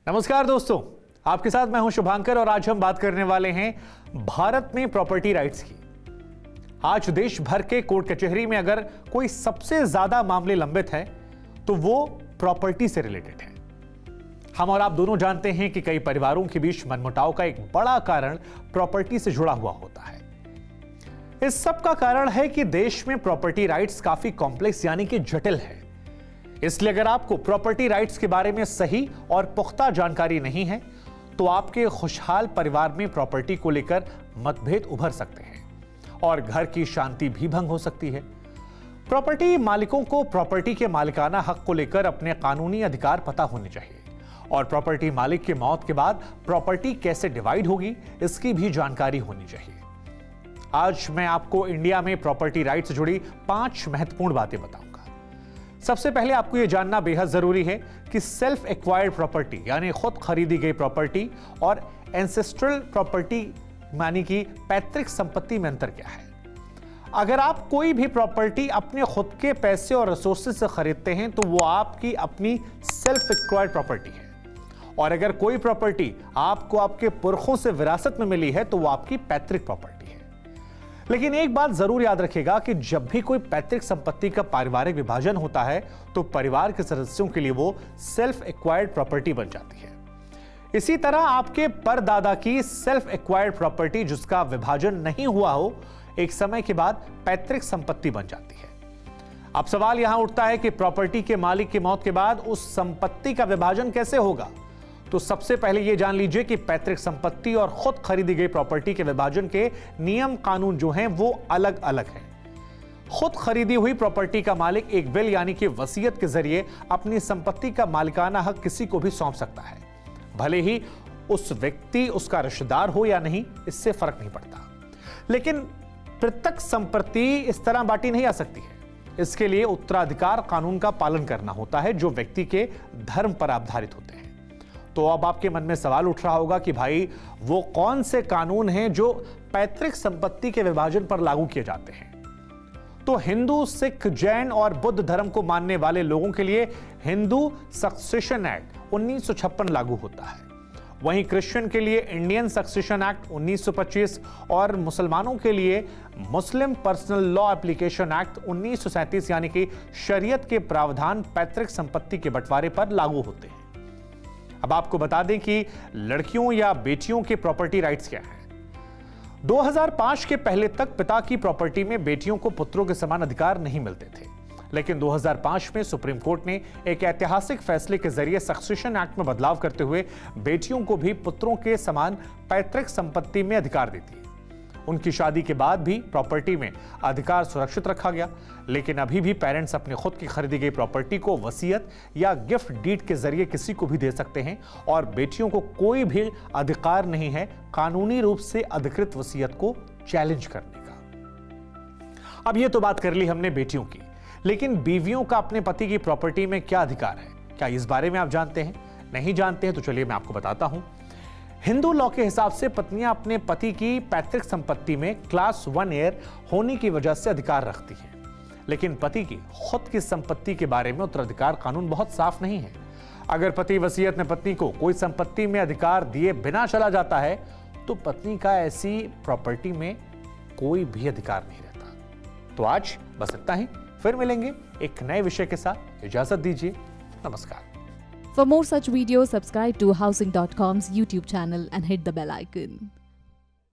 नमस्कार दोस्तों, आपके साथ मैं हूं शुभांकर और आज हम बात करने वाले हैं भारत में प्रॉपर्टी राइट्स की। आज देश भर के कोर्ट कचहरी में अगर कोई सबसे ज्यादा मामले लंबित है तो वो प्रॉपर्टी से रिलेटेड है। हम और आप दोनों जानते हैं कि कई परिवारों के बीच मनमुटाव का एक बड़ा कारण प्रॉपर्टी से जुड़ा हुआ होता है। इस सब का कारण है कि देश में प्रॉपर्टी राइट्स काफी कॉम्प्लेक्स यानी कि जटिल है। इसलिए अगर आपको प्रॉपर्टी राइट्स के बारे में सही और पुख्ता जानकारी नहीं है तो आपके खुशहाल परिवार में प्रॉपर्टी को लेकर मतभेद उभर सकते हैं और घर की शांति भी भंग हो सकती है। प्रॉपर्टी मालिकों को प्रॉपर्टी के मालिकाना हक को लेकर अपने कानूनी अधिकार पता होने चाहिए और प्रॉपर्टी मालिक की मौत के बाद प्रॉपर्टी कैसे डिवाइड होगी इसकी भी जानकारी होनी चाहिए। आज मैं आपको इंडिया में प्रॉपर्टी राइट्स से जुड़ी 5 महत्वपूर्ण बातें बताऊंगा। सबसे पहले आपको यह जानना बेहद जरूरी है कि सेल्फ एक्वायर्ड प्रॉपर्टी यानी खुद खरीदी गई प्रॉपर्टी और एंसेस्ट्रल प्रॉपर्टी यानी कि पैतृक संपत्ति में अंतर क्या है। अगर आप कोई भी प्रॉपर्टी अपने खुद के पैसे और रिसोर्सेज से खरीदते हैं तो वो आपकी अपनी सेल्फ एक्वायर्ड प्रॉपर्टी है और अगर कोई प्रॉपर्टी आपको आपके पुरखों से विरासत में मिली है तो वो आपकी पैतृक प्रॉपर्टी है। लेकिन एक बात जरूर याद रखिएगा कि जब भी कोई पैतृक संपत्ति का पारिवारिक विभाजन होता है तो परिवार के सदस्यों के लिए वो सेल्फ एक्वायर्ड प्रॉपर्टी बन जाती है। इसी तरह आपके परदादा की सेल्फ एक्वायर्ड प्रॉपर्टी जिसका विभाजन नहीं हुआ हो एक समय के बाद पैतृक संपत्ति बन जाती है। अब सवाल यहां उठता है कि प्रॉपर्टी के मालिक की मौत के बाद उस संपत्ति का विभाजन कैसे होगा। तो सबसे पहले यह जान लीजिए कि पैतृक संपत्ति और खुद खरीदी गई प्रॉपर्टी के विभाजन के नियम कानून जो हैं वो अलग अलग हैं। खुद खरीदी हुई प्रॉपर्टी का मालिक एक विल यानी कि वसीयत के जरिए अपनी संपत्ति का मालिकाना हक किसी को भी सौंप सकता है, भले ही उस व्यक्ति उसका रिश्तेदार हो या नहीं, इससे फर्क नहीं पड़ता। लेकिन पृथक संपत्ति इस तरह बांटी नहीं आ सकती है। इसके लिए उत्तराधिकार कानून का पालन करना होता है जो व्यक्ति के धर्म पर आधारित होते हैं। तो अब आपके मन में सवाल उठ रहा होगा कि भाई वो कौन से कानून हैं जो पैतृक संपत्ति के विभाजन पर लागू किए जाते हैं। तो हिंदू, सिख, जैन और बुद्ध धर्म को मानने वाले लोगों के लिए हिंदू सक्सेशन एक्ट 1956 लागू होता है। वहीं क्रिश्चियन के लिए इंडियन सक्सेशन एक्ट 1925 और मुसलमानों के लिए मुस्लिम पर्सनल लॉ एप्लीकेशन एक्ट 1937 यानी कि शरीयत के प्रावधान पैतृक संपत्ति के बंटवारे पर लागू होते हैं। अब आपको बता दें कि लड़कियों या बेटियों के प्रॉपर्टी राइट्स क्या हैं। 2005 के पहले तक पिता की प्रॉपर्टी में बेटियों को पुत्रों के समान अधिकार नहीं मिलते थे, लेकिन 2005 में सुप्रीम कोर्ट ने एक ऐतिहासिक फैसले के जरिए सक्सेशन एक्ट में बदलाव करते हुए बेटियों को भी पुत्रों के समान पैतृक संपत्ति में अधिकार दी थी। उनकी शादी के बाद भी प्रॉपर्टी में अधिकार सुरक्षित रखा गया, लेकिन अभी भी पेरेंट्स अपने खुद की खरीदी गई प्रॉपर्टी को वसीयत या गिफ्ट डीड के जरिए किसी को भी दे सकते हैं और बेटियों को कोई भी अधिकार नहीं है कानूनी रूप से अधिकृत वसीयत को चैलेंज करने का। अब ये तो बात कर ली हमने बेटियों की, लेकिन बीवियों का अपने पति की प्रॉपर्टी में क्या अधिकार है? क्या इस बारे में आप जानते हैं? नहीं जानते हैं तो चलिए मैं आपको बताता हूं। हिंदू लॉ के हिसाब से पत्नियां अपने पति की पैतृक संपत्ति में क्लास 1 हेयर होने की वजह से अधिकार रखती हैं, लेकिन पति की खुद की संपत्ति के बारे में उत्तराधिकार कानून बहुत साफ नहीं है। अगर पति वसीयत में पत्नी को कोई संपत्ति में अधिकार दिए बिना चला जाता है तो पत्नी का ऐसी प्रॉपर्टी में कोई भी अधिकार नहीं रहता। तो आज बस इतना ही, फिर मिलेंगे एक नए विषय के साथ। इजाजत दीजिए, नमस्कार। For more such videos, subscribe to Housing.com's YouTube channel and hit the bell icon.